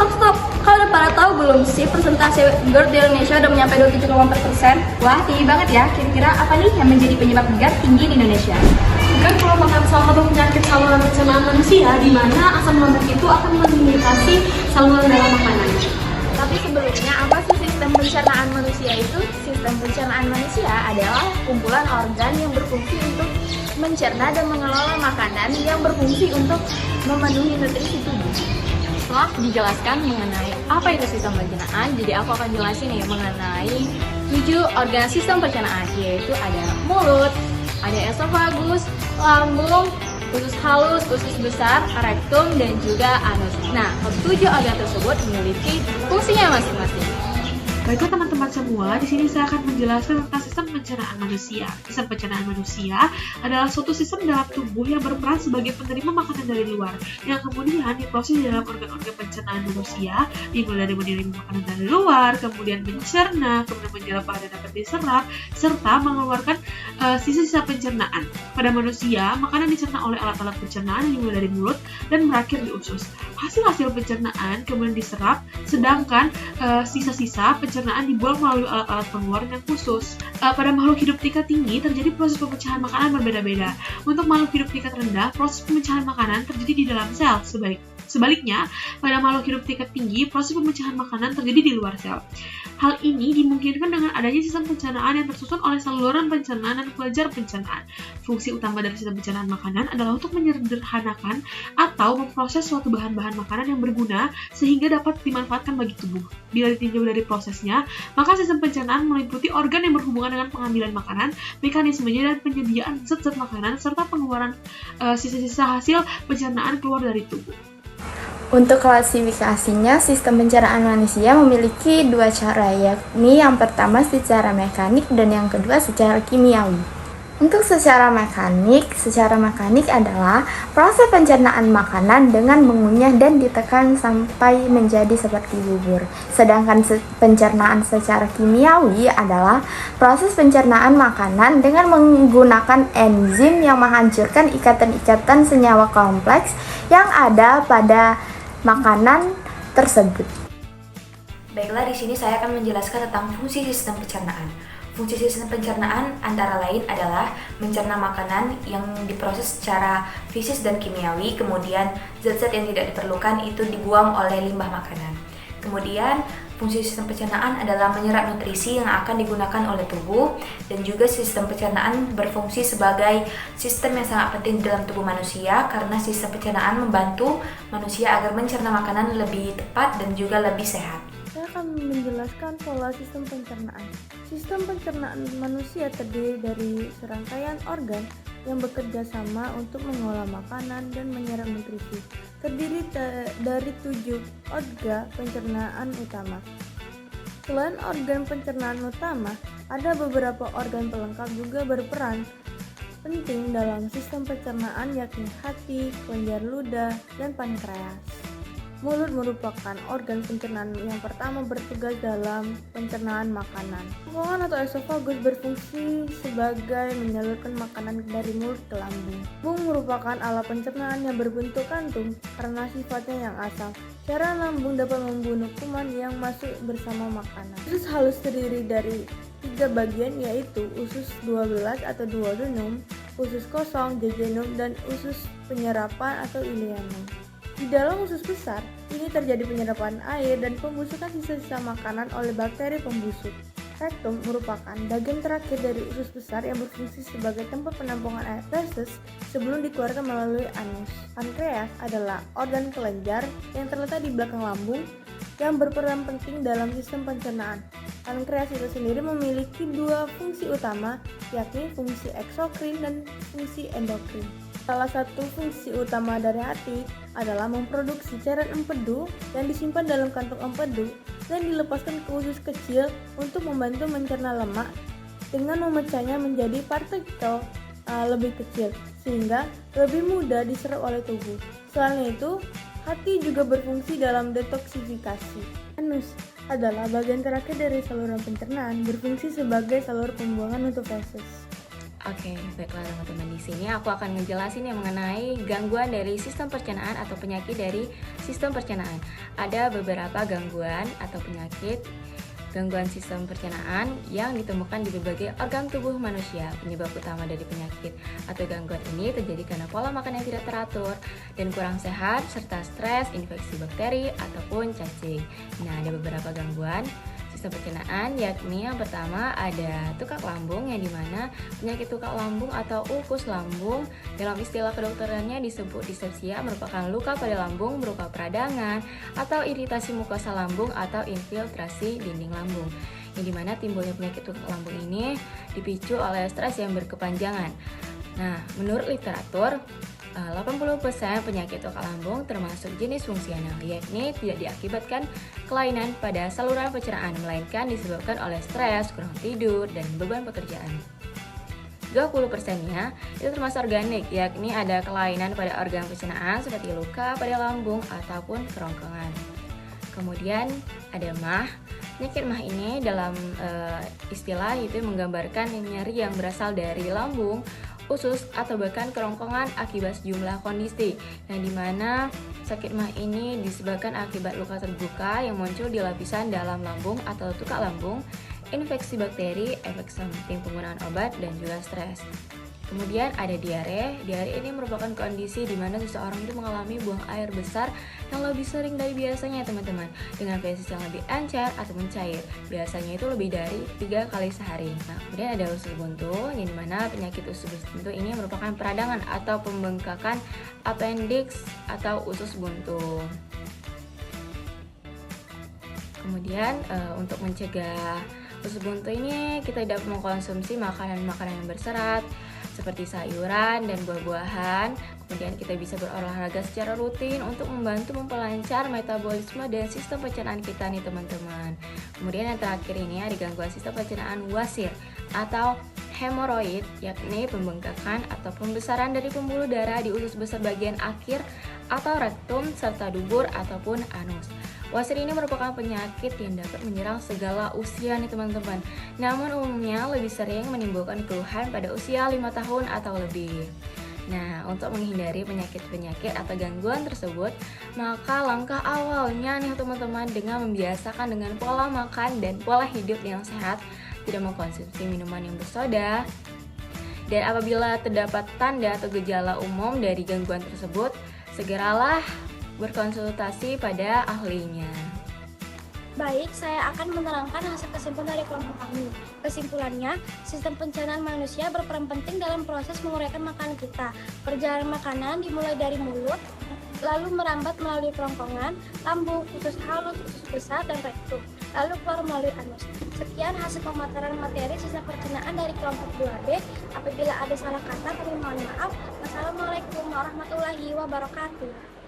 Stop. Kalian pada tahu belum sih persentase GERD di Indonesia udah mencapai 27,4%? Wah, tinggi banget ya. Kira-kira apa nih yang menjadi penyebab GERD tinggi di Indonesia? GERD merupakan salah satu penyakit saluran pencernaan manusia di mana asam lambung itu akan mengiritasi saluran dalam makanan. Tapi sebelumnya, apa sih sistem pencernaan manusia itu? Sistem pencernaan manusia adalah kumpulan organ yang berfungsi untuk mencerna dan mengelola makanan yang berfungsi untuk memenuhi nutrisi tubuh. Setelah dijelaskan mengenai apa itu sistem pencernaan, jadi aku akan jelasin nih mengenai 7 organ sistem pencernaan, yaitu ada mulut, ada esofagus, lambung, usus halus, usus besar, rektum, dan juga anus. Nah, ke-7 organ tersebut memiliki fungsinya masing-masing. Baiklah teman-teman semua, di sini saya akan menjelaskan tentang sistem pencernaan manusia. Sistem pencernaan manusia adalah suatu sistem dalam tubuh yang berperan sebagai penerima makanan dari luar, yang kemudian diproses di dalam organ-organ pencernaan manusia, dimulai dari menerima makanan dari luar, kemudian mencerna, kemudian menyerap bahan yang dapat diserap, serta mengeluarkan sisa-sisa pencernaan. Pada manusia, makanan dicerna oleh alat-alat pencernaan dimulai dari mulut dan berakhir di usus. Hasil-hasil pencernaan kemudian diserap, sedangkan sisa-sisa pencernaan dibuang melalui alat-alat pengeluaran yang khusus. Pada makhluk hidup tingkat tinggi terjadi proses pemecahan makanan berbeda-beda. Untuk makhluk hidup tingkat rendah, proses pemecahan makanan terjadi di dalam sel. Sebaliknya, pada makhluk hidup tingkat tinggi, proses pemecahan makanan terjadi di luar sel. Hal ini dimungkinkan dengan adanya sistem pencernaan yang tersusun oleh saluran pencernaan dan kelenjar pencernaan. Fungsi utama dari sistem pencernaan makanan adalah untuk menyederhanakan atau memproses suatu bahan-bahan makanan yang berguna sehingga dapat dimanfaatkan bagi tubuh. Bila ditinjau dari prosesnya, maka sistem pencernaan meliputi organ yang berhubungan dengan pengambilan makanan, mekanismenya dan penyediaan zat-zat makanan, serta pengeluaran sisa-sisa hasil pencernaan keluar dari tubuh. Untuk klasifikasinya, sistem pencernaan manusia memiliki 2 cara, yakni yang pertama secara mekanik dan yang kedua secara kimiawi. Untuk secara mekanik adalah proses pencernaan makanan dengan mengunyah dan ditekan sampai menjadi seperti bubur. Sedangkan pencernaan secara kimiawi adalah proses pencernaan makanan dengan menggunakan enzim yang menghancurkan ikatan-ikatan senyawa kompleks yang ada pada makanan tersebut. Baiklah, di sini saya akan menjelaskan tentang fungsi sistem pencernaan. Fungsi sistem pencernaan antara lain adalah mencerna makanan yang diproses secara fisis dan kimiawi, kemudian zat-zat yang tidak diperlukan itu dibuang oleh limbah makanan. Kemudian fungsi sistem pencernaan adalah menyerap nutrisi yang akan digunakan oleh tubuh, dan juga sistem pencernaan berfungsi sebagai sistem yang sangat penting dalam tubuh manusia karena sistem pencernaan membantu manusia agar mencerna makanan lebih tepat dan juga lebih sehat. Saya akan menjelaskan pola sistem pencernaan. Sistem pencernaan manusia terdiri dari serangkaian organ yang bekerja sama untuk mengolah makanan dan menyerap nutrisi. Terdiri dari 7 organ pencernaan utama. Selain organ pencernaan utama, ada beberapa organ pelengkap juga berperan penting dalam sistem pencernaan, yakni hati, kelenjar ludah, dan pankreas. Mulut merupakan organ pencernaan yang pertama bertugas dalam pencernaan makanan. Bokong atau esofagus berfungsi sebagai menyalurkan makanan dari mulut ke lambung. Lambung merupakan alat pencernaan yang berbentuk kantung karena sifatnya yang asam. Cairan lambung dapat membunuh kuman yang masuk bersama makanan. Usus halus terdiri dari 3 bagian, yaitu usus 12 atau duodenum, usus kosong, jejunum, dan usus penyerapan atau ileanum. Di dalam usus besar, ini terjadi penyerapan air dan pembusukan sisa-sisa makanan oleh bakteri pembusuk. Rektum merupakan bagian terakhir dari usus besar yang berfungsi sebagai tempat penampungan air feses sebelum dikeluarkan melalui anus. Pankreas adalah organ kelenjar yang terletak di belakang lambung yang berperan penting dalam sistem pencernaan. Pankreas itu sendiri memiliki dua fungsi utama, yakni fungsi eksokrin dan fungsi endokrin. Salah satu fungsi utama dari hati adalah memproduksi cairan empedu yang disimpan dalam kantong empedu dan dilepaskan ke usus kecil untuk membantu mencerna lemak dengan memecahnya menjadi partikel lebih kecil sehingga lebih mudah diserap oleh tubuh. Selain itu, hati juga berfungsi dalam detoksifikasi. Anus adalah bagian terakhir dari saluran pencernaan, berfungsi sebagai salur pembuangan untuk feses. Oke, baiklah teman-teman, di sini aku akan ngejelasin yang mengenai gangguan dari sistem pencernaan atau penyakit dari sistem pencernaan. Ada beberapa gangguan atau penyakit gangguan sistem pencernaan yang ditemukan di berbagai organ tubuh manusia. Penyebab utama dari penyakit atau gangguan ini terjadi karena pola makan yang tidak teratur dan kurang sehat, serta stres, infeksi bakteri, ataupun cacing. Nah, ada beberapa gangguan sistem pencernaan, yakni yang pertama ada tukak lambung, yang dimana penyakit tukak lambung atau ulkus lambung dalam istilah kedokterannya disebut dispepsia, merupakan luka pada lambung berupa peradangan atau iritasi mukosa lambung atau infiltrasi dinding lambung, yang dimana timbulnya penyakit tukak lambung ini dipicu oleh stres yang berkepanjangan. Nah, menurut literatur 80% penyakit tukak lambung termasuk jenis fungsional, yakni tidak diakibatkan kelainan pada saluran pencernaan, melainkan disebabkan oleh stres, kurang tidur, dan beban pekerjaan. 20%-nya itu termasuk organik, yakni ada kelainan pada organ pencernaan seperti luka pada lambung ataupun kerongkongan. Kemudian ada MAH. Penyakit MAH ini dalam istilah itu menggambarkan nyeri yang berasal dari lambung, usus, atau bahkan kerongkongan akibat sejumlah kondisi, yang dimana sakit MAH ini disebabkan akibat luka terbuka yang muncul di lapisan dalam lambung atau tukak lambung, infeksi bakteri, efek samping penggunaan obat, dan juga stres. Kemudian ada diare. Diare ini merupakan kondisi di mana seseorang itu mengalami buang air besar yang lebih sering dari biasanya, teman-teman, dengan feses yang lebih encer atau mencair. Biasanya itu lebih dari 3 kali sehari. Nah, kemudian ada usus buntu, yang dimana penyakit usus buntu ini merupakan peradangan atau pembengkakan appendix atau usus buntu. Kemudian untuk mencegah usus buntu ini, kita dapat mengkonsumsi makanan-makanan yang berserat seperti sayuran dan buah-buahan. Kemudian kita bisa berolahraga secara rutin untuk membantu memperlancar metabolisme dan sistem pencernaan kita nih, teman-teman. Kemudian yang terakhir ini ada gangguan sistem pencernaan wasir atau hemoroid, yakni pembengkakan atau pembesaran dari pembuluh darah di usus besar bagian akhir atau rektum serta dubur ataupun anus. Wasir ini merupakan penyakit yang dapat menyerang segala usia nih, teman-teman. Namun umumnya lebih sering menimbulkan keluhan pada usia 5 tahun atau lebih. Nah, untuk menghindari penyakit-penyakit atau gangguan tersebut, maka langkah awalnya nih, teman-teman, dengan membiasakan dengan pola makan dan pola hidup yang sehat, tidak mengkonsumsi minuman yang bersoda. Dan apabila terdapat tanda atau gejala umum dari gangguan tersebut, segeralah berkonsultasi pada ahlinya. Baik, saya akan menerangkan hasil kesimpulan dari kelompok kami. Kesimpulannya, sistem pencernaan manusia berperan penting dalam proses menguraikan makanan kita. Perjalanan makanan dimulai dari mulut, lalu merambat melalui kerongkongan, lambung, usus halus, usus besar, dan rektum, lalu keluar melalui anus. Sekian hasil pemaparan materi sistem pencernaan dari kelompok 2B. Apabila ada salah kata, kami mohon maaf. Wassalamualaikum warahmatullahi wabarakatuh.